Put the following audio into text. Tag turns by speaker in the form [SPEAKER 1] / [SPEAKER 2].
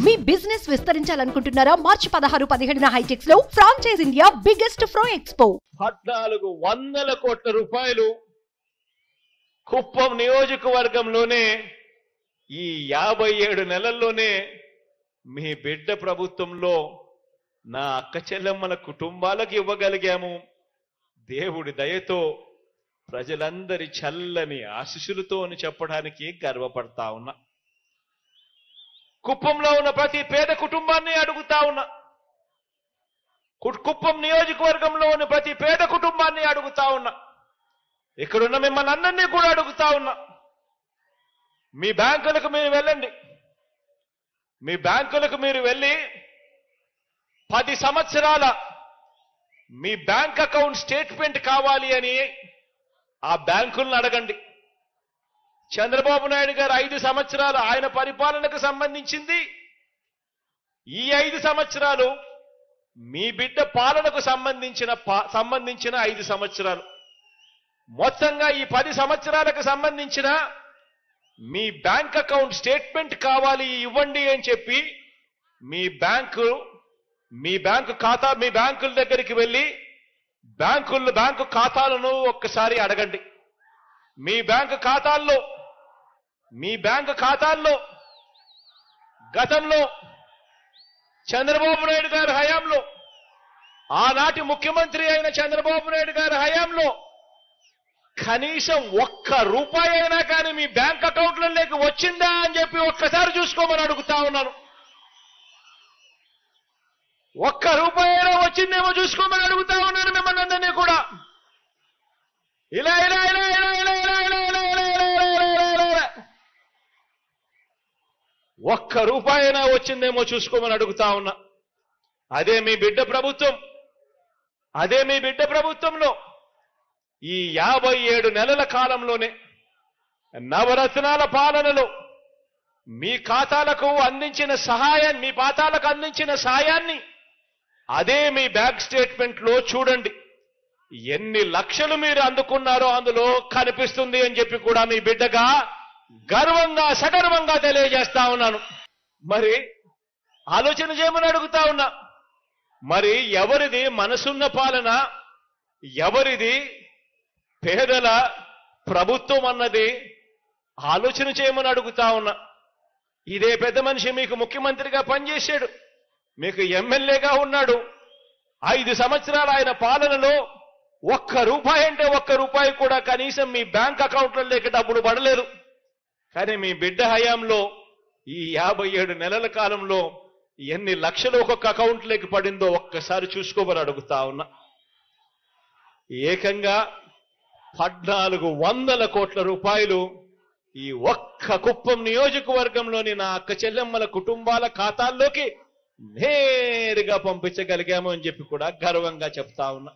[SPEAKER 1] మీ business విస్తరించాలనుకుంటున్నారా? మార్చి 16, 17 హైటెక్స్ లో franchise India biggest ఫ్రో expo.
[SPEAKER 2] 1400 కోట్ల రూపాయలు కుప్పం నియోజకవర్గంలోనే ఈ 57 నెలల్లోనే మీ బిడ్డ ప్రభుత్వంలో నా అక్క చెల్లెమ్మల కుటుంబాలకు ఇవ్వగలిగాము. దేవుడి దయతో ప్రజలందరి చల్లని ఆశీస్సులతో అని చెప్పడానికి గర్వపడతా ఉన్నా. కుప్పంలో ఉన్న ప్రతి పేద కుటుంబాన్ని అడుగుతా ఉన్నా. కుప్పం నియోజకవర్గంలో ఉన్న ప్రతి పేద కుటుంబాన్ని అడుగుతా ఉన్నా. ఇక్కడున్న మిమ్మల్ని అందరినీ కూడా అడుగుతా ఉన్నా. మీ బ్యాంకులకు మీరు వెళ్ళండి. మీ బ్యాంకులకు మీరు వెళ్ళి 10 సంవత్సరాల మీ బ్యాంక్ అకౌంట్ స్టేట్మెంట్ కావాలి అని ఆ బ్యాంకులను అడగండి. చంద్రబాబు నాయుడు గారు 5 సంవత్సరాలు ఆయన పరిపాలనకు సంబంధించింది. ఈ 5 సంవత్సరాలు మీ బిడ్డ పాలనకు సంబంధించిన 5 సంవత్సరాలు. మొత్తంగా ఈ 10 సంవత్సరాలకు సంబంధించిన మీ బ్యాంక్ అకౌంట్ స్టేట్మెంట్ కావాలి ఇవ్వండి అని చెప్పి మీ బ్యాంకుల దగ్గరికి వెళ్ళి బ్యాంకు ఖాతాలను ఒక్కసారి అడగండి. మీ బ్యాంకు ఖాతాల్లో గతంలో చంద్రబాబు నాయుడు గారి హయాంలో, ఆనాటి ముఖ్యమంత్రి అయిన చంద్రబాబు నాయుడు గారి హయాంలో కనీసం 1 రూపాయి అయినా కానీ మీ బ్యాంక్ అకౌంట్లలోకి వచ్చిందా అని చెప్పి ఒక్కసారి చూసుకోమని అడుగుతా ఉన్నాను. 1 రూపాయి అయినా వచ్చిందేమో చూసుకోమని అడుగుతా ఉన్నాను మిమ్మల్ని అందరినీ కూడా. ఇలా 1 రూపాయి అయినా వచ్చిందేమో చూసుకోమని అడుగుతా ఉన్నా. అదే మీ బిడ్డ ప్రభుత్వంలో ఈ 57 నెలల కాలంలోనే నవరత్నాల పాలనలో మీ ఖాతాలకు అందించిన సాయాన్ని అదే మీ బ్యాంక్ స్టేట్మెంట్ లో చూడండి. ఎన్ని లక్షలు మీరు అందుకున్నారో అందులో కనిపిస్తుంది అని చెప్పి కూడా మీ బిడ్డగా సగర్వంగా తెలియజేస్తా ఉన్నాను. మరి ఆలోచన చేయమని అడుగుతా ఉన్నా. మరి ఎవరిది మనసున్న పాలన, ఎవరిది పేదల ప్రభుత్వం అన్నది ఆలోచన చేయమని అడుగుతా ఉన్నా. ఇదే పెద్ద మనిషి మీకు ముఖ్యమంత్రిగా పనిచేశాడు, మీకు ఎమ్మెల్యేగా ఉన్నాడు. 5 సంవత్సరాలు ఆయన పాలనలో 1 రూపాయి అంటే 1 రూపాయి కూడా కనీసం మీ బ్యాంక్ అకౌంట్లలోకి డబ్బులు పడలేదు. కానీ మీ బిడ్డ హయాంలో ఈ 57 నెలల కాలంలో ఎన్ని లక్షలు ఒక్కొక్క అకౌంట్లోకి పడిందో ఒక్కసారి చూసుకోమని అడుగుతా ఉన్నా. ఏకంగా 1400 కోట్ల రూపాయలు ఈ ఒక్క కుప్పం నియోజకవర్గంలోని నా అక్క చెల్లెమ్మల కుటుంబాల ఖాతాల్లోకి నేరుగా పంపించగలిగాము అని చెప్పి కూడా గర్వంగా చెప్తా ఉన్నా.